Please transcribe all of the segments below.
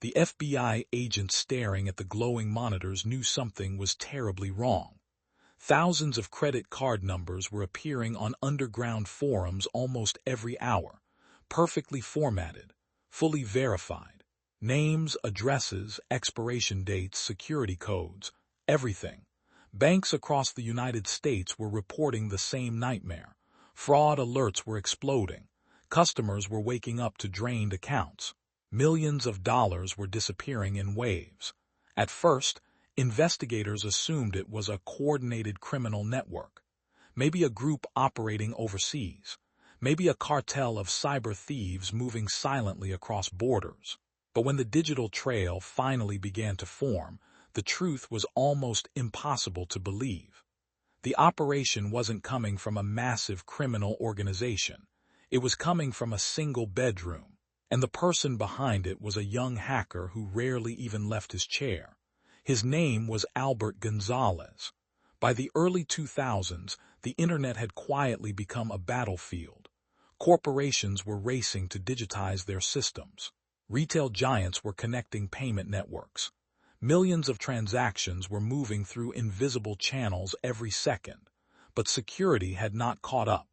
The FBI agent staring at the glowing monitors knew something was terribly wrong. Thousands of credit card numbers were appearing on underground forums almost every hour, perfectly formatted, fully verified. Names, addresses, expiration dates, security codes, everything. Banks across the United States were reporting the same nightmare. Fraud alerts were exploding. Customers were waking up to drained accounts. Millions of dollars were disappearing in waves. At first, investigators assumed it was a coordinated criminal network. Maybe a group operating overseas. Maybe a cartel of cyber thieves moving silently across borders. But when the digital trail finally began to form, the truth was almost impossible to believe. The operation wasn't coming from a massive criminal organization. It was coming from a single bedroom, and the person behind it was a young hacker who rarely even left his chair. His name was Albert Gonzalez. By the early 2000s, the internet had quietly become a battlefield. Corporations were racing to digitize their systems. Retail giants were connecting payment networks. Millions of transactions were moving through invisible channels every second, but security had not caught up.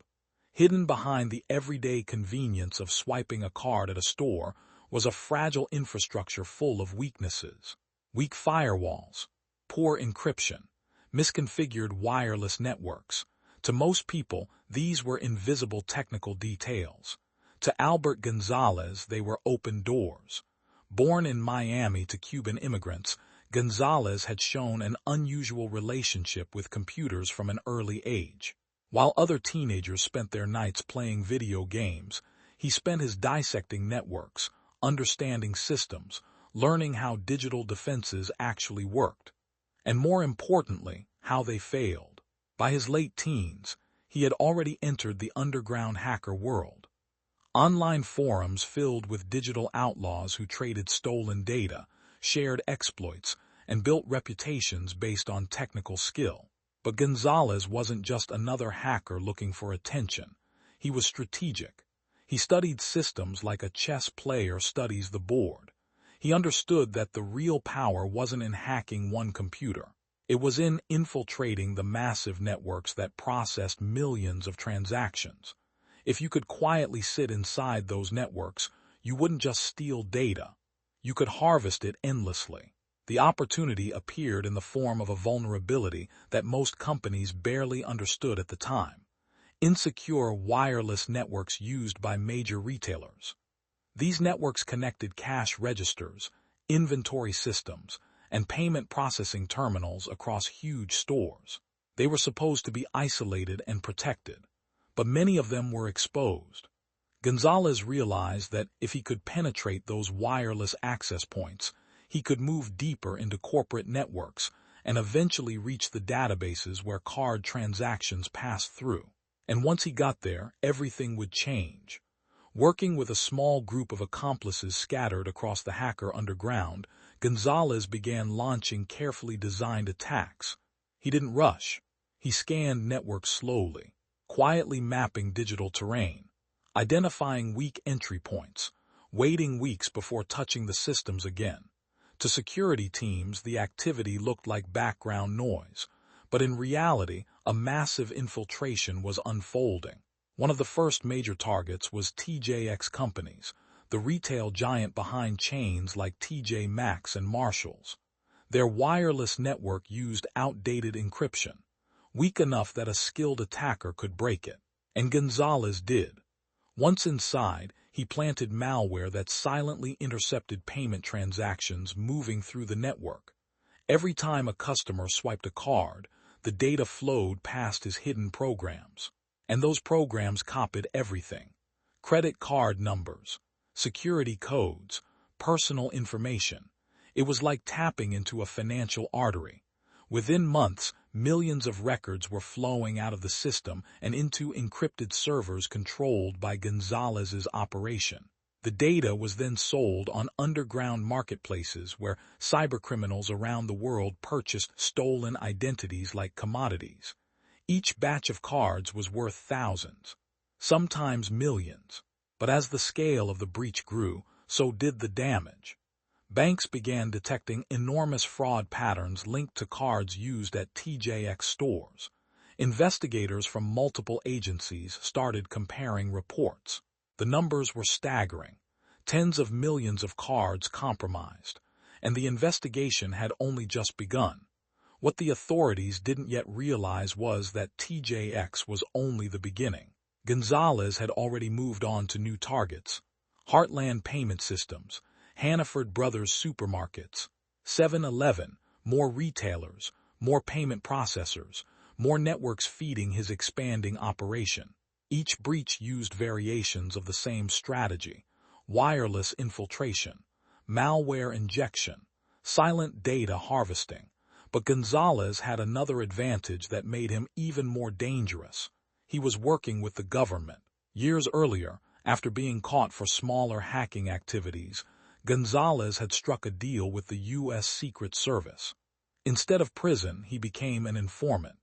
Hidden behind the everyday convenience of swiping a card at a store was a fragile infrastructure full of weaknesses. Weak firewalls, poor encryption, misconfigured wireless networks. To most people, these were invisible technical details. To Albert Gonzalez, they were open doors. Born in Miami to Cuban immigrants, Gonzalez had shown an unusual relationship with computers from an early age. While other teenagers spent their nights playing video games, he spent his dissecting networks, understanding systems, learning how digital defenses actually worked, and more importantly, how they failed. By his late teens, he had already entered the underground hacker world. Online forums filled with digital outlaws who traded stolen data, shared exploits, and built reputations based on technical skill. But Gonzalez wasn't just another hacker looking for attention. He was strategic. He studied systems like a chess player studies the board. He understood that the real power wasn't in hacking one computer. It was in infiltrating the massive networks that processed millions of transactions. If you could quietly sit inside those networks, you wouldn't just steal data. You could harvest it endlessly. The opportunity appeared in the form of a vulnerability that most companies barely understood at the time. Insecure wireless networks used by major retailers. These networks connected cash registers, inventory systems, and payment processing terminals across huge stores. They were supposed to be isolated and protected, but many of them were exposed. Gonzalez realized that if he could penetrate those wireless access points, he could move deeper into corporate networks and eventually reach the databases where card transactions passed through. And once he got there, everything would change. Working with a small group of accomplices scattered across the hacker underground, Gonzalez began launching carefully designed attacks. He didn't rush. He scanned networks slowly, quietly mapping digital terrain, identifying weak entry points, waiting weeks before touching the systems again. To security teams, the activity looked like background noise, but in reality, a massive infiltration was unfolding. One of the first major targets was TJX Companies, the retail giant behind chains like TJ Maxx and Marshalls. Their wireless network used outdated encryption, weak enough that a skilled attacker could break it. And Gonzalez did. Once inside, he planted malware that silently intercepted payment transactions moving through the network. Every time a customer swiped a card, the data flowed past his hidden programs. And those programs copied everything: credit card numbers, security codes, personal information. It was like tapping into a financial artery. Within months, millions of records were flowing out of the system and into encrypted servers controlled by Gonzalez's operation. The data was then sold on underground marketplaces where cybercriminals around the world purchased stolen identities like commodities. Each batch of cards was worth thousands, sometimes millions. But as the scale of the breach grew, so did the damage. banks began detecting enormous fraud patterns linked to cards used at TJX stores. Investigators from multiple agencies started comparing reports. The numbers were staggering. Tens of millions of cards compromised, and the investigation had only just begun. What the authorities didn't yet realize was that TJX was only the beginning. Gonzalez had already moved on to new targets: Heartland Payment Systems, Hannaford Brothers Supermarkets, 7-Eleven, more retailers, more payment processors, more networks feeding his expanding operation. Each breach used variations of the same strategy: wireless infiltration, malware injection, silent data harvesting. But Gonzalez had another advantage that made him even more dangerous. He was working with the government. Years earlier, after being caught for smaller hacking activities, Gonzalez had struck a deal with the U.S. Secret Service. Instead of prison, he became an informant.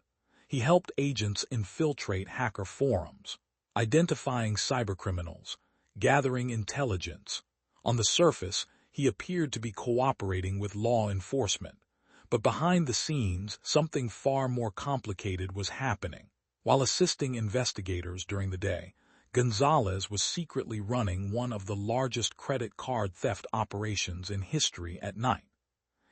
He helped agents infiltrate hacker forums, identifying cybercriminals, gathering intelligence. On the surface, he appeared to be cooperating with law enforcement. But behind the scenes, something far more complicated was happening. While assisting investigators during the day, Gonzalez was secretly running one of the largest credit card theft operations in history at night.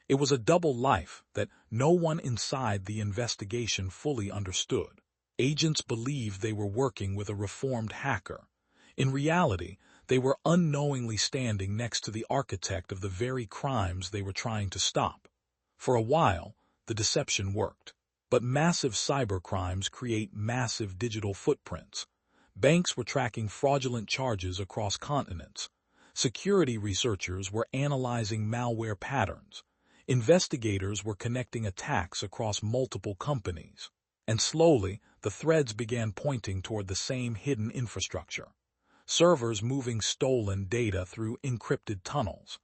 It was a double life that no one inside the investigation fully understood. Agents believed they were working with a reformed hacker. In reality, they were unknowingly standing next to the architect of the very crimes they were trying to stop. For a while, the deception worked. But massive cybercrimes create massive digital footprints. Banks were tracking fraudulent charges across continents. Security researchers were analyzing malware patterns. Investigators were connecting attacks across multiple companies. And slowly, the threads began pointing toward the same hidden infrastructure. Servers moving stolen data through encrypted tunnels,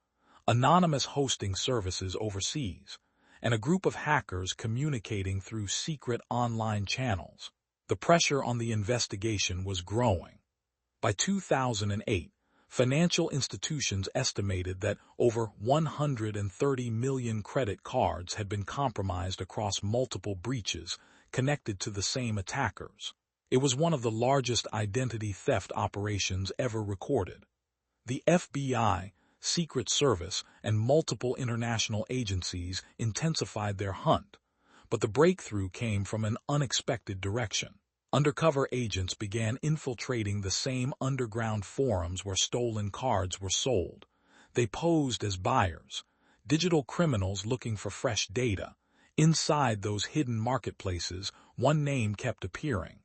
anonymous hosting services overseas, and a group of hackers communicating through secret online channels. The pressure on the investigation was growing. By 2008, financial institutions estimated that over 130 million credit cards had been compromised across multiple breaches connected to the same attackers. It was one of the largest identity theft operations ever recorded. The FBI, Secret Service, and multiple international agencies intensified their hunt, but the breakthrough came from an unexpected direction. Undercover agents began infiltrating the same underground forums where stolen cards were sold. They posed as buyers, digital criminals looking for fresh data. Inside those hidden marketplaces, one name kept appearing: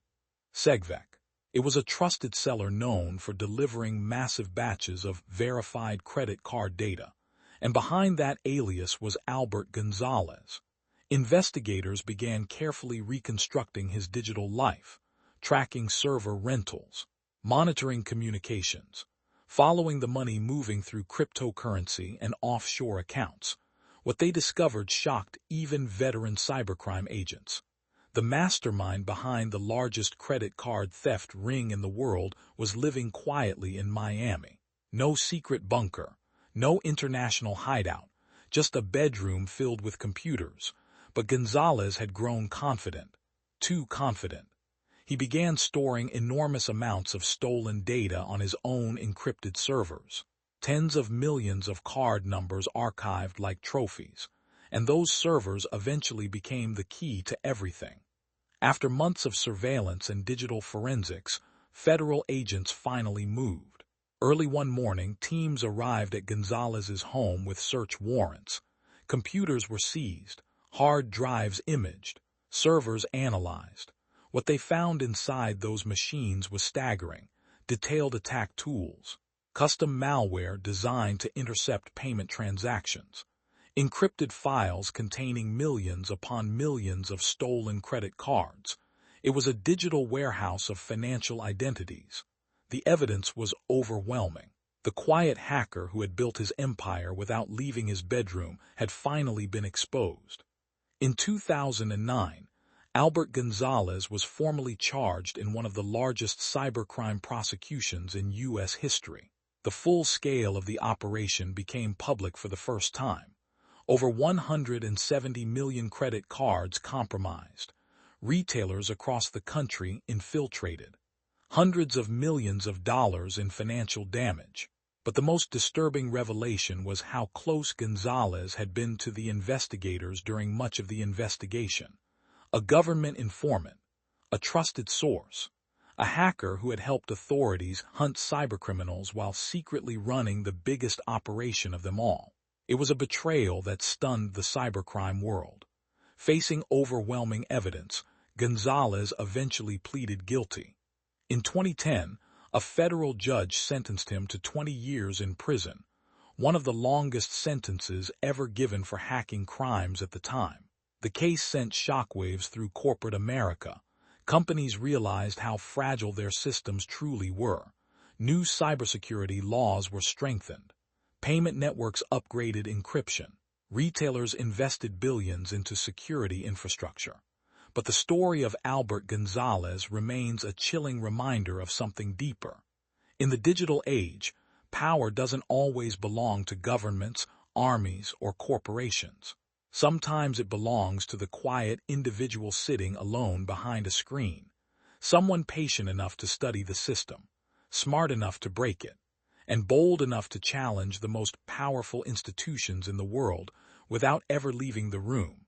Segvec. It was a trusted seller known for delivering massive batches of verified credit card data, and behind that alias was Albert Gonzalez. Investigators began carefully reconstructing his digital life, tracking server rentals, monitoring communications, following the money moving through cryptocurrency and offshore accounts. What they discovered shocked even veteran cybercrime agents. The mastermind behind the largest credit card theft ring in the world was living quietly in Miami. No secret bunker, no international hideout, just a bedroom filled with computers. But Gonzalez had grown confident, too confident. He began storing enormous amounts of stolen data on his own encrypted servers. Tens of millions of card numbers archived like trophies. And those servers eventually became the key to everything. After months of surveillance and digital forensics, federal agents finally moved. Early one morning, teams arrived at Gonzalez's home with search warrants. Computers were seized, hard drives imaged, servers analyzed. What they found inside those machines was staggering: detailed attack tools, custom malware designed to intercept payment transactions, encrypted files containing millions upon millions of stolen credit cards. It was a digital warehouse of financial identities. The evidence was overwhelming. The quiet hacker who had built his empire without leaving his bedroom had finally been exposed. In 2009, Albert Gonzalez was formally charged in one of the largest cybercrime prosecutions in U.S. history. The full scale of the operation became public for the first time. Over 170 million credit cards compromised. Retailers across the country infiltrated. Hundreds of millions of dollars in financial damage. But the most disturbing revelation was how close Gonzalez had been to the investigators during much of the investigation. A government informant, a trusted source, a hacker who had helped authorities hunt cybercriminals while secretly running the biggest operation of them all. It was a betrayal that stunned the cybercrime world. Facing overwhelming evidence, Gonzalez eventually pleaded guilty. In 2010, a federal judge sentenced him to 20 years in prison, one of the longest sentences ever given for hacking crimes at the time. The case sent shockwaves through corporate America. Companies realized how fragile their systems truly were. New cybersecurity laws were strengthened. Payment networks upgraded encryption. Retailers invested billions into security infrastructure. But the story of Albert Gonzalez remains a chilling reminder of something deeper. In the digital age, power doesn't always belong to governments, armies, or corporations. Sometimes it belongs to the quiet individual sitting alone behind a screen, someone patient enough to study the system, smart enough to break it, and bold enough to challenge the most powerful institutions in the world without ever leaving the room.